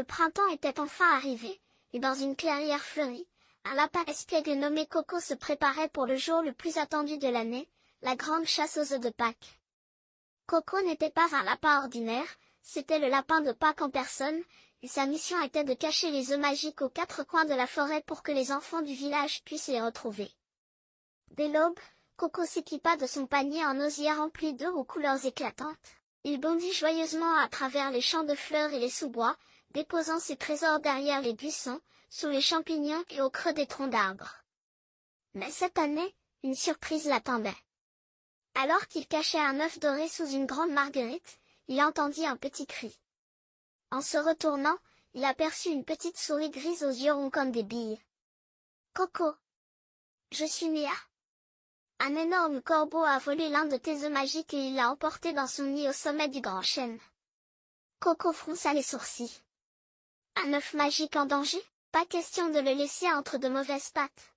Le printemps était enfin arrivé, et dans une clairière fleurie, un lapin espiègle nommé Coco se préparait pour le jour le plus attendu de l'année, la grande chasse aux œufs de Pâques. Coco n'était pas un lapin ordinaire, c'était le lapin de Pâques en personne, et sa mission était de cacher les œufs magiques aux quatre coins de la forêt pour que les enfants du village puissent les retrouver. Dès l'aube, Coco s'équipa de son panier en osier rempli d'œufs aux couleurs éclatantes. Il bondit joyeusement à travers les champs de fleurs et les sous-bois, déposant ses trésors derrière les buissons, sous les champignons et au creux des troncs d'arbres. Mais cette année, une surprise l'attendait. Alors qu'il cachait un œuf doré sous une grande marguerite, il entendit un petit cri. En se retournant, il aperçut une petite souris grise aux yeux ronds comme des billes. « Coco! Je suis Mia. Un énorme corbeau a volé l'un de tes œufs magiques et il l'a emporté dans son nid au sommet du grand chêne. » Coco fronça les sourcils. Un œuf magique en danger? Pas question de le laisser entre de mauvaises pattes.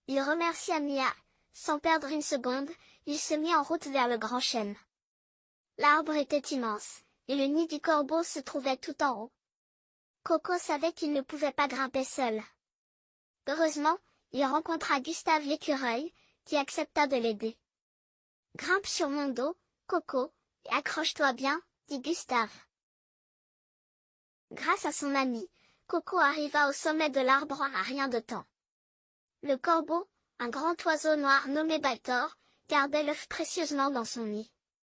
Il remercia Mia. Sans perdre une seconde, il se mit en route vers le grand chêne. L'arbre était immense, et le nid du corbeau se trouvait tout en haut. Coco savait qu'il ne pouvait pas grimper seul. Heureusement, il rencontra Gustave l'écureuil, qui accepta de l'aider. « Grimpe sur mon dos, Coco, et accroche-toi bien, » dit Gustave. Grâce à son ami, Coco arriva au sommet de l'arbre en rien de temps. Le corbeau, un grand oiseau noir nommé Baltor, gardait l'œuf précieusement dans son nid.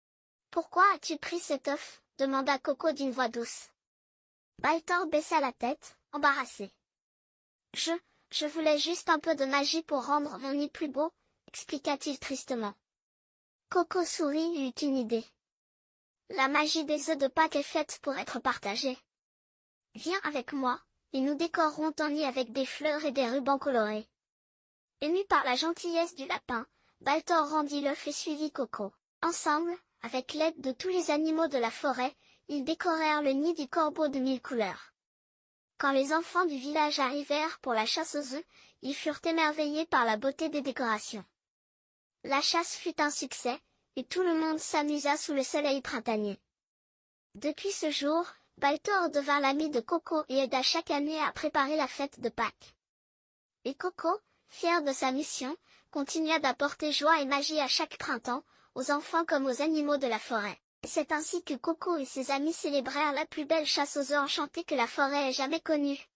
« Pourquoi as-tu pris cet œuf ?» demanda Coco d'une voix douce. Baltor baissa la tête, embarrassé. « Je voulais juste un peu de magie pour rendre mon nid plus beau, » expliqua-t-il tristement. Coco sourit et eut une idée. « La magie des œufs de Pâques est faite pour être partagée. Viens avec moi, et nous décorerons ton nid avec des fleurs et des rubans colorés. » Ému par la gentillesse du lapin, Baltor rendit l'œuf et suivit Coco. Ensemble, avec l'aide de tous les animaux de la forêt, ils décorèrent le nid du corbeau de 1000 couleurs. Quand les enfants du village arrivèrent pour la chasse aux œufs, ils furent émerveillés par la beauté des décorations. La chasse fut un succès, et tout le monde s'amusa sous le soleil printanier. Depuis ce jour, Baltor devint l'ami de Coco et aida chaque année à préparer la fête de Pâques. Et Coco, fier de sa mission, continua d'apporter joie et magie à chaque printemps, aux enfants comme aux animaux de la forêt. C'est ainsi que Coco et ses amis célébrèrent la plus belle chasse aux œufs enchantés que la forêt ait jamais connue.